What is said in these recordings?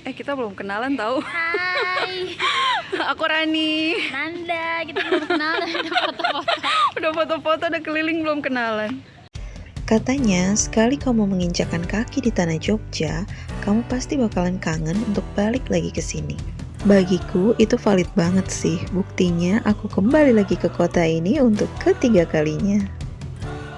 Kita belum kenalan tahu. Hai, Aku Rani. Nanda, kita belum kenalan, udah foto-foto. Udah foto-foto, udah keliling, belum kenalan. Katanya, sekali kamu menginjakan kaki di tanah Jogja, kamu pasti bakalan kangen untuk balik lagi ke sini. Bagiku itu valid banget sih, buktinya aku kembali lagi ke kota ini untuk ketiga kalinya.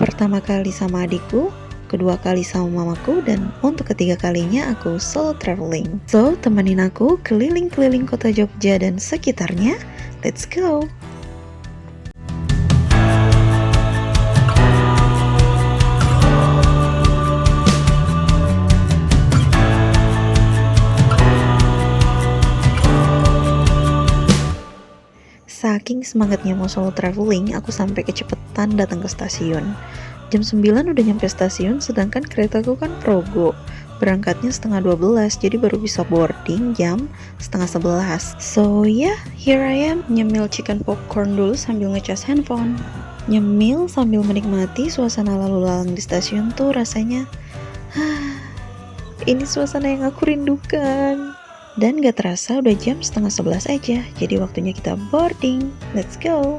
Pertama kali sama adikku, kedua kali sama mamaku, dan untuk ketiga kalinya aku solo traveling. So, temenin aku keliling-keliling kota Jogja dan sekitarnya. Let's go! Saking semangatnya mau solo traveling, aku sampai kecepetan datang ke stasiun. Jam 9 udah nyampe stasiun, sedangkan keretaku kan Progo. Berangkatnya setengah 12, jadi baru bisa boarding jam setengah 11. So yeah, here I am, nyemil chicken popcorn dulu sambil ngecas handphone. Nyemil sambil menikmati suasana lalu lalang di stasiun tuh rasanya, ini suasana yang aku rindukan. Dan gak terasa udah jam setengah 11 aja, jadi waktunya kita boarding. Let's go!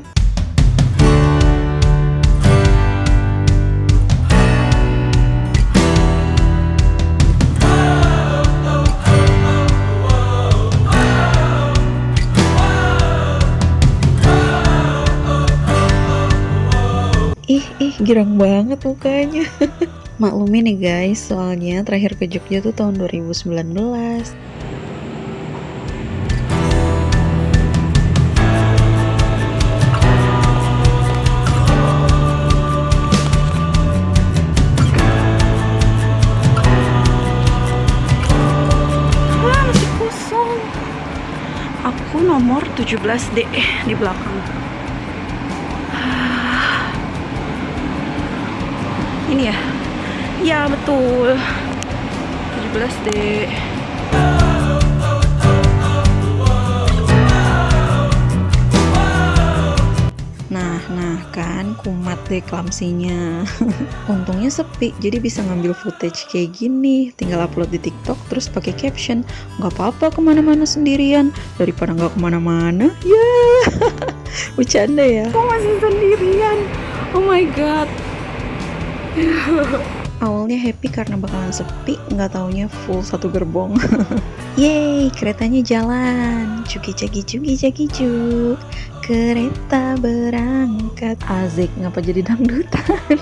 Ih, girang banget mukanya. Maklumin nih guys, soalnya terakhir ke Jogja tuh tahun 2019. Masih kosong. Aku nomor 17D di belakang. Ini ya? Ya betul, 17D. Nah kan kumat deh klamsinya. Untungnya sepi, jadi bisa ngambil footage kayak gini. Tinggal upload di TikTok terus pakai caption, nggak apa-apa kemana-mana sendirian daripada nggak kemana-mana. Ya, bercanda ya. Kok masih sendirian? Oh my god. Awalnya happy karena bakalan sepi, nggak taunya full satu gerbong. Yeay, keretanya jalan. Cuki-caki cuki-caki cuk. Kereta berangkat. Asik, ngapa jadi dangdutan?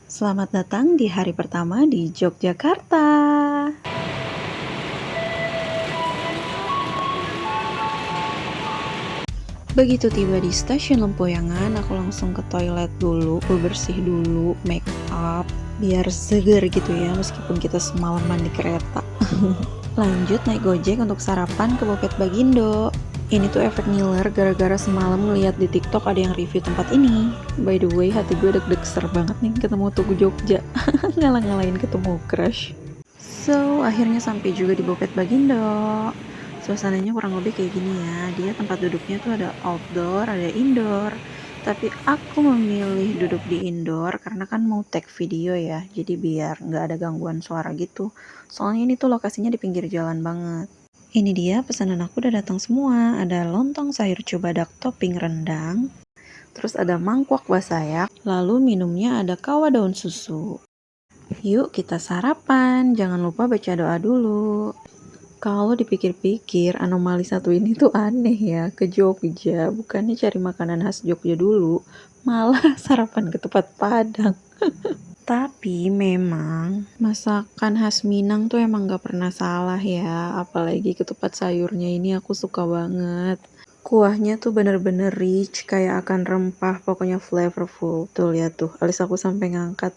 Selamat datang di hari pertama di Yogyakarta. Begitu tiba di stasiun Lempoyangan, aku langsung ke toilet dulu, bersih dulu, make up, biar seger gitu ya, meskipun kita semalaman di kereta. Lanjut naik Gojek untuk sarapan ke Bukit Bagindo. Ini tuh efek ngiler gara-gara semalam ngeliat di TikTok ada yang review tempat ini. By the way, hati gue deg-deg ser banget nih ketemu Tugu Jogja. Ngalah-ngalahin ketemu crush. So, akhirnya sampai juga di Bukit Bagindo. Suasananya kurang lebih kayak gini ya. Dia tempat duduknya tuh ada outdoor, ada indoor. Tapi aku memilih duduk di indoor karena kan mau take video ya. Jadi biar nggak ada gangguan suara gitu. Soalnya ini tuh lokasinya di pinggir jalan banget. Ini dia pesanan aku udah datang semua. Ada lontong sayur cubadak topping rendang. Terus ada mangkok basayak. Lalu minumnya ada kawa daun susu. Yuk kita sarapan. Jangan lupa baca doa dulu. Kalau dipikir-pikir, anomali satu ini tuh aneh ya, ke Jogja. Bukannya cari makanan khas Jogja dulu, malah sarapan ke tempat Padang. Tapi memang masakan khas Minang tuh emang gak pernah salah ya. Apalagi ketupat sayurnya ini aku suka banget. Kuahnya tuh bener-bener rich, kayak akan rempah, pokoknya flavorful. Tuh lihat tuh, alis aku sampai ngangkat.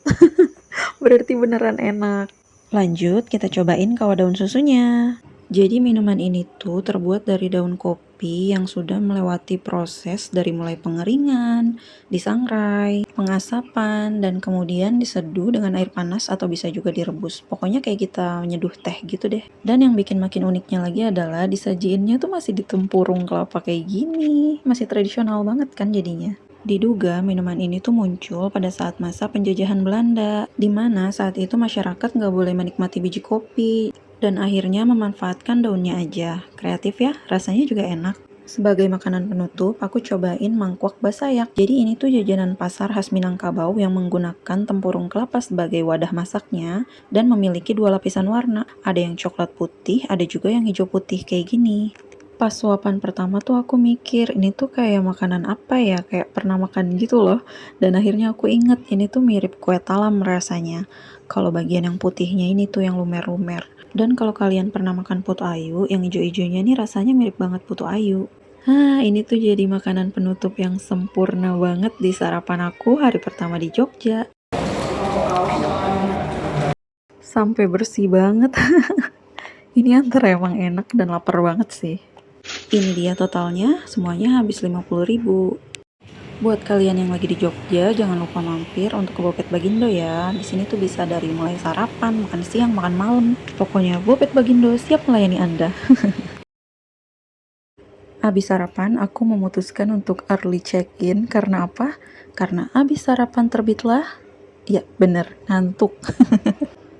Berarti beneran enak. Lanjut, kita cobain kawa daun susunya. Jadi minuman ini tuh terbuat dari daun kopi yang sudah melewati proses dari mulai pengeringan, disangrai, pengasapan, dan kemudian diseduh dengan air panas atau bisa juga direbus. Pokoknya kayak kita menyeduh teh gitu deh. Dan yang bikin makin uniknya lagi adalah disajiinnya tuh masih di tempurung kelapa kayak gini. Masih tradisional banget kan jadinya. Diduga minuman ini tuh muncul pada saat masa penjajahan Belanda, di mana saat itu masyarakat nggak boleh menikmati biji kopi, dan akhirnya memanfaatkan daunnya aja. Kreatif ya, rasanya juga enak. Sebagai makanan penutup, aku cobain mangkok basayak. Jadi ini tuh jajanan pasar khas Minangkabau yang menggunakan tempurung kelapa sebagai wadah masaknya dan memiliki 2 lapisan warna. Ada yang coklat putih, ada juga yang hijau putih kayak gini. Pas suapan pertama tuh aku mikir, ini tuh kayak makanan apa ya? Kayak pernah makan gitu loh. Dan akhirnya aku inget, ini tuh mirip kue talam rasanya. Kalau bagian yang putihnya ini tuh yang lumer-lumer. Dan kalau kalian pernah makan putu ayu, yang hijau-hijaunya ini rasanya mirip banget putu ayu. Ini tuh jadi makanan penutup yang sempurna banget di sarapan aku hari pertama di Jogja. Sampai bersih banget. Ini antara emang enak dan lapar banget sih. Ini dia totalnya, semuanya habis 50.000. Buat kalian yang lagi di Jogja, jangan lupa mampir untuk ke Bopet Bagindo ya. Di sini tuh bisa dari mulai sarapan, makan siang, makan malam. Pokoknya Bopet Bagindo siap melayani Anda. Abis sarapan, aku memutuskan untuk early check-in. Karena apa? Karena abis sarapan terbitlah, ya bener, ngantuk.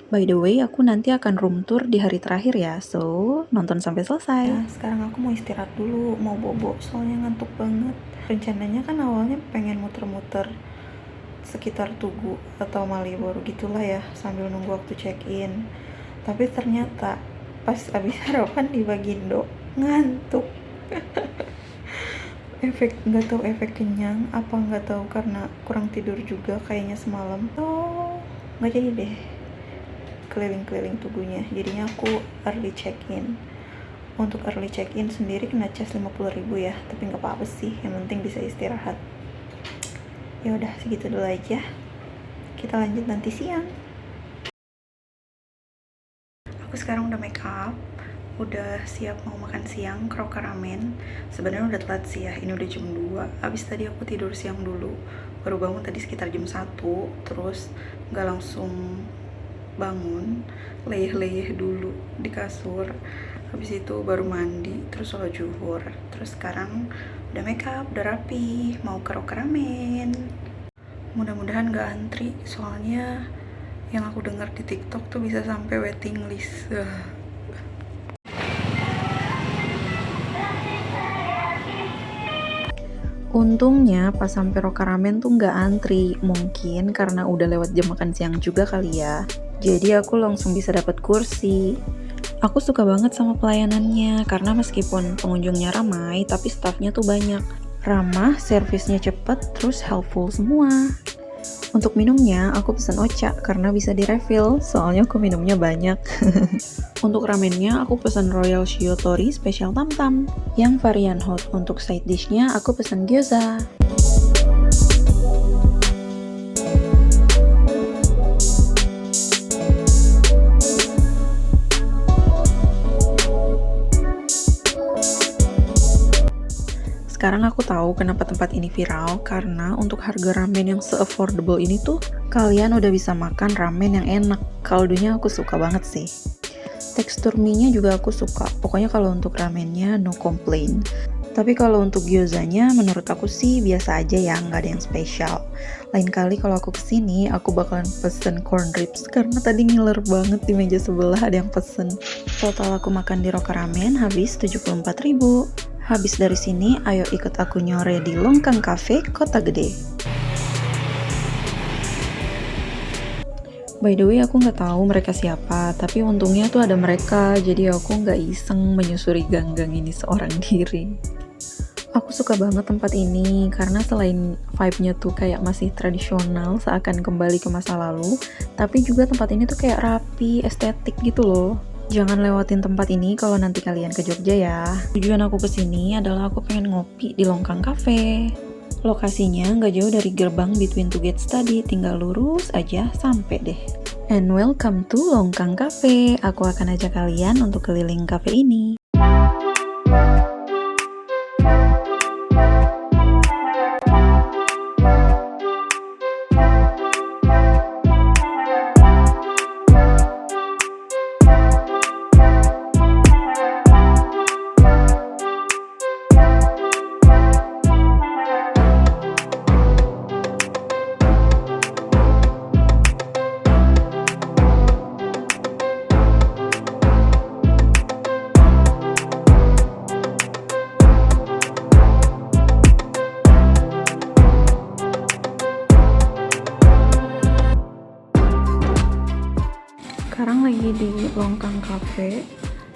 By the way, aku nanti akan room tour di hari terakhir ya, so nonton sampai selesai. Nah, sekarang aku mau istirahat dulu, mau bobo, soalnya ngantuk banget. Rencananya kan awalnya pengen muter-muter sekitar Tugu atau Malioboro gitulah ya, sambil nunggu waktu check-in. Tapi ternyata pas abis sarapan di Bagindo, ngantuk. Nggak tahu efek kenyang apa nggak tahu karena kurang tidur juga kayaknya semalam. Oh, nggak jadi deh keliling-keliling Tugunya, jadinya aku early check-in. Untuk early check-in sendiri kena cas 50.000 ya, tapi nggak apa-apa sih, yang penting bisa istirahat. Ya udah segitu dulu aja, kita lanjut nanti siang. Aku sekarang udah make up, udah siap mau makan siang, Kroka Ramen. Sebenarnya udah telat sih ya, ini udah jam 2. Abis tadi aku tidur siang dulu, baru bangun tadi sekitar jam 1, terus nggak langsung bangun, leyeh-leyeh dulu di kasur. Habis itu baru mandi, terus sholat zuhur. Terus sekarang udah make up, udah rapi, mau ke Kroka Ramen. Mudah-mudahan gak antri, soalnya yang aku dengar di TikTok tuh bisa sampai waiting list. Untungnya pas sampai Kroka Ramen tuh nggak antri, mungkin karena udah lewat jam makan siang juga kali ya. Jadi aku langsung bisa dapat kursi. Aku suka banget sama pelayanannya karena meskipun pengunjungnya ramai, tapi staffnya tuh banyak. Ramah, servisnya cepet, terus helpful semua. Untuk minumnya, aku pesen ocha karena bisa di-refill, soalnya aku minumnya banyak. Untuk ramennya, aku pesen Royal Shiyotori Special Tam-Tam. Yang varian hot. Untuk side dishnya, aku pesen gyoza. Sekarang aku tahu kenapa tempat ini viral, karena untuk harga ramen yang se-affordable ini tuh, kalian udah bisa makan ramen yang enak. Kaldunya aku suka banget sih. Tekstur mie-nya juga aku suka. Pokoknya kalau untuk ramennya no complain. Tapi kalau untuk gyozanya menurut aku sih biasa aja ya, nggak ada yang spesial. Lain kali kalau aku kesini, aku bakalan pesen corn ribs karena tadi ngiler banget di meja sebelah ada yang pesen. Total aku makan di Kroka Ramen habis 74.000. Habis dari sini, ayo ikut aku nyore di Longkang Cafe, Kota Gede. By the way, aku nggak tahu mereka siapa, tapi untungnya tuh ada mereka, jadi aku nggak iseng menyusuri gang-gang ini seorang diri. Aku suka banget tempat ini, karena selain vibe-nya tuh kayak masih tradisional, seakan kembali ke masa lalu, tapi juga tempat ini tuh kayak rapi, estetik gitu loh. Jangan lewatin tempat ini kalau nanti kalian ke Jogja ya. Tujuan aku kesini adalah aku pengen ngopi di Longkang Cafe. Lokasinya nggak jauh dari gerbang Between Two Gates tadi, tinggal lurus aja sampai deh. And welcome to Longkang Cafe. Aku akan ajak kalian untuk keliling cafe ini. Sekarang lagi di Longkang Cafe.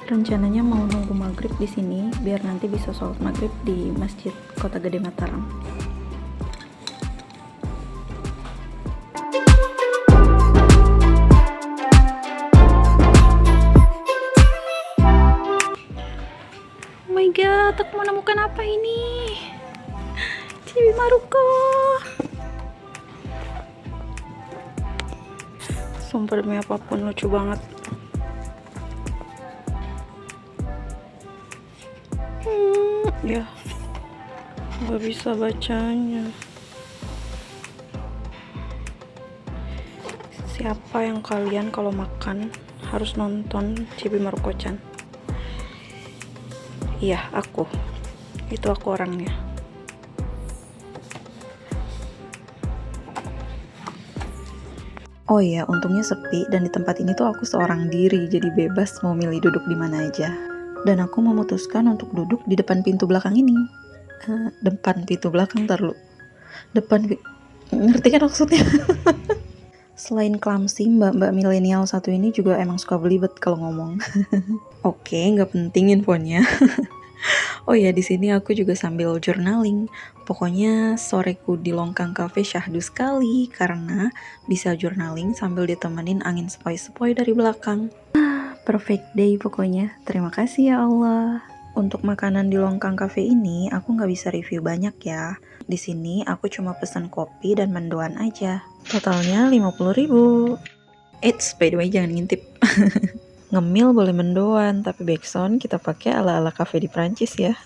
Rencananya mau nunggu maghrib di sini biar nanti bisa sholat maghrib di Masjid Kota Gede Mataram. Oh my god, aku menemukan apa ini? Cibi Maruko. Sumpah demi apapun lucu banget. Ya, nggak bisa bacanya. Siapa yang kalian kalau makan harus nonton Cibi Maruko-chan? Iya, aku. Itu aku orangnya. Oh iya, untungnya sepi dan di tempat ini tuh aku seorang diri, jadi bebas mau milih duduk di mana aja. Dan aku memutuskan untuk duduk di depan pintu belakang ini. Depan pintu belakang, ntar lu. Ngerti kan maksudnya? Selain clumsy, mbak-mbak milenial satu ini juga emang suka belibet kalau ngomong. Oke, nggak penting infonya. Oh ya, di sini aku juga sambil journaling. Pokoknya soreku di Longkang Cafe syahdu sekali karena bisa journaling sambil ditemenin angin sepoi-sepoi dari belakang. Perfect day pokoknya. Terima kasih ya Allah. Untuk makanan di Longkang Cafe ini aku nggak bisa review banyak ya. Di sini aku cuma pesan kopi dan mendoan aja. Totalnya 50.000. Eits, by the way jangan ngintip. Ngemil boleh mendoan, tapi backsound kita pakai ala-ala cafe di Prancis ya.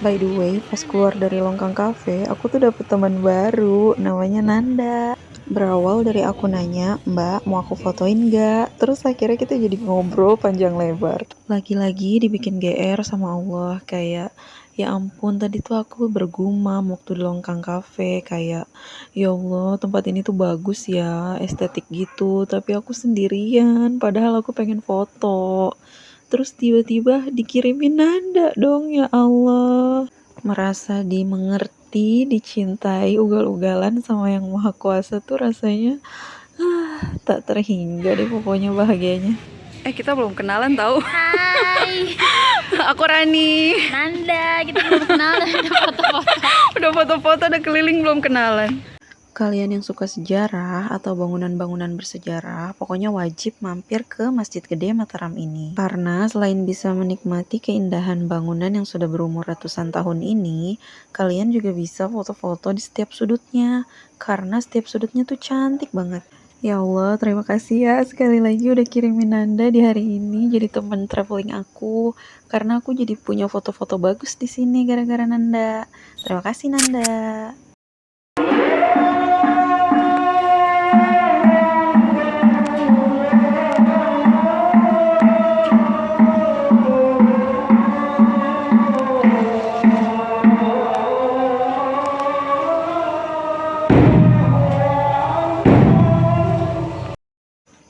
By the way, pas keluar dari Longkang Cafe, aku tuh dapet teman baru, namanya Nanda. Berawal dari aku nanya, Mbak mau aku fotoin nggak? Terus akhirnya kita jadi ngobrol panjang lebar. Lagi-lagi dibikin GR sama Allah, kayak ya ampun tadi tuh aku bergumam waktu di Longkang Cafe, kayak ya Allah tempat ini tuh bagus ya, estetik gitu, tapi aku sendirian, padahal aku pengen foto. Terus tiba-tiba dikirimin nada dong, ya Allah. Merasa dimengerti, dicintai, ugal-ugalan sama yang maha kuasa tuh rasanya tak terhingga deh pokoknya bahagianya. Kita belum kenalan tahu. Hai, Aku Rani. Nanda, kita belum kenalan, udah foto-foto. Udah foto-foto, udah keliling belum kenalan. Kalian yang suka sejarah atau bangunan-bangunan bersejarah, pokoknya wajib mampir ke Masjid Gede Mataram ini. Karena selain bisa menikmati keindahan bangunan yang sudah berumur ratusan tahun ini, kalian juga bisa foto-foto di setiap sudutnya. Karena setiap sudutnya tuh cantik banget. Ya Allah, terima kasih ya sekali lagi udah kirimin Nanda di hari ini jadi teman traveling aku. Karena aku jadi punya foto-foto bagus di sini gara-gara Nanda. Terima kasih Nanda.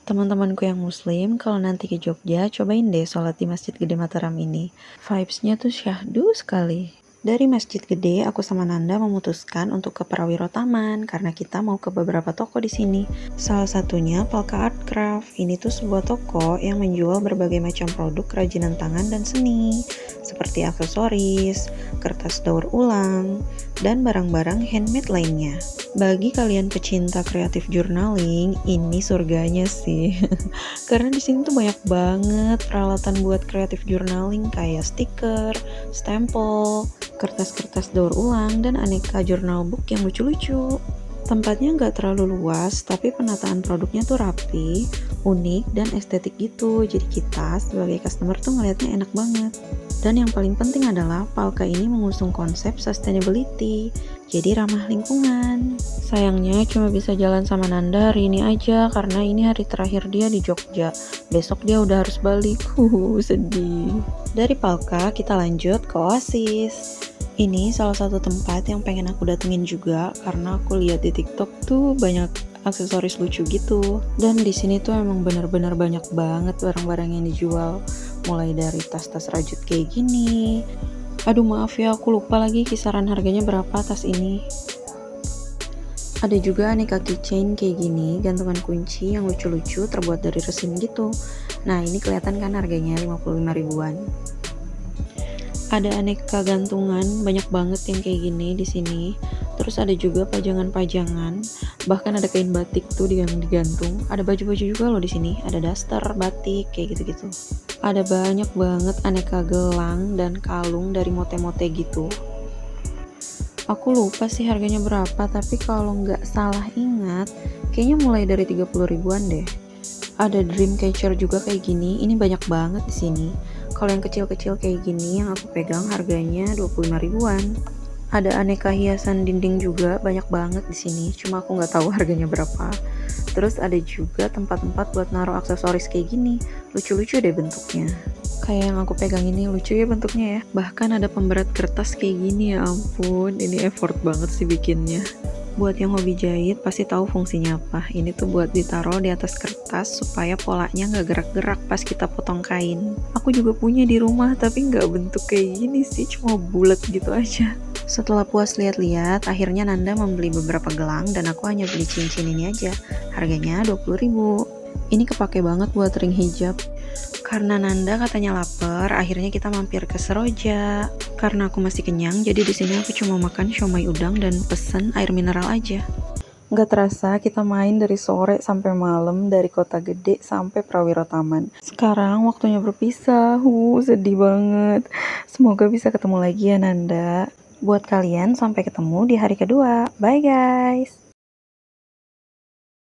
Teman-temanku yang muslim, kalau nanti ke Jogja, cobain deh sholat di Masjid Gede Mataram ini. Vibes-nya tuh syahdu sekali. Dari Masjid Gede, aku sama Nanda memutuskan untuk ke Prawiro Taman karena kita mau ke beberapa toko di sini. Salah satunya Palka Art Craft. Ini tuh sebuah toko yang menjual berbagai macam produk kerajinan tangan dan seni, seperti aksesoris, kertas daur ulang, dan barang-barang handmade lainnya. Bagi kalian pecinta kreatif journaling, ini surganya sih. Karena di sini tuh banyak banget peralatan buat kreatif journaling kayak stiker, stempel, kertas-kertas daur ulang, dan aneka journal book yang lucu-lucu. Tempatnya nggak terlalu luas, tapi penataan produknya tuh rapi, unik, dan estetik gitu. Jadi kita sebagai customer tuh ngeliatnya enak banget. Dan yang paling penting adalah Palka ini mengusung konsep sustainability, jadi ramah lingkungan. Sayangnya cuma bisa jalan sama Nanda hari ini aja karena ini hari terakhir dia di Jogja. Besok dia udah harus balik. Sedih. Dari Palka kita lanjut ke Oasis. Ini salah satu tempat yang pengen aku datengin juga karena aku lihat di TikTok tuh banyak aksesoris lucu gitu. Dan di sini tuh emang bener-bener banyak banget barang-barang yang dijual. Mulai dari tas-tas rajut kayak gini. Aduh maaf ya, aku lupa lagi kisaran harganya berapa tas ini. Ada juga aneka keychain kayak gini, gantungan kunci yang lucu-lucu terbuat dari resin gitu. Nah ini kelihatan kan harganya 55 ribuan. Ada aneka gantungan, banyak banget yang kayak gini di sini. Terus ada juga pajangan-pajangan, bahkan ada kain batik tuh yang digantung. Ada baju-baju juga loh di sini, ada daster, batik, kayak gitu-gitu. Ada banyak banget aneka gelang dan kalung dari mote-mote gitu. Aku lupa sih harganya berapa, tapi kalau nggak salah ingat, kayaknya mulai dari 30 ribuan deh. Ada dream catcher juga kayak gini, ini banyak banget di sini. Kalau yang kecil-kecil kayak gini yang aku pegang harganya 25 ribuan. Ada aneka hiasan dinding juga, banyak banget di sini. Cuma aku nggak tahu harganya berapa. Terus ada juga tempat-tempat buat naruh aksesoris kayak gini. Lucu-lucu deh bentuknya. Kayak yang aku pegang ini lucu ya bentuknya ya. Bahkan ada pemberat kertas kayak gini, ya ampun. Ini effort banget sih bikinnya. Buat yang hobi jahit pasti tahu fungsinya apa. Ini tuh buat ditaruh di atas kertas supaya polanya nggak gerak-gerak pas kita potong kain. Aku juga punya di rumah tapi nggak bentuk kayak gini sih, cuma bulat gitu aja. Setelah puas lihat-lihat, akhirnya Nanda membeli beberapa gelang dan aku hanya beli cincin ini aja. Harganya 20 ribu. Ini kepake banget buat ring hijab. Karena Nanda katanya lapar, akhirnya kita mampir ke Seroja. Karena aku masih kenyang, jadi di sini aku cuma makan siomay udang dan pesen air mineral aja. Nggak terasa kita main dari sore sampai malam, dari Kota Gede sampai Prawiro Taman. Sekarang waktunya berpisah, sedih banget. Semoga bisa ketemu lagi ya Nanda. Buat kalian sampai ketemu di hari kedua. Bye guys.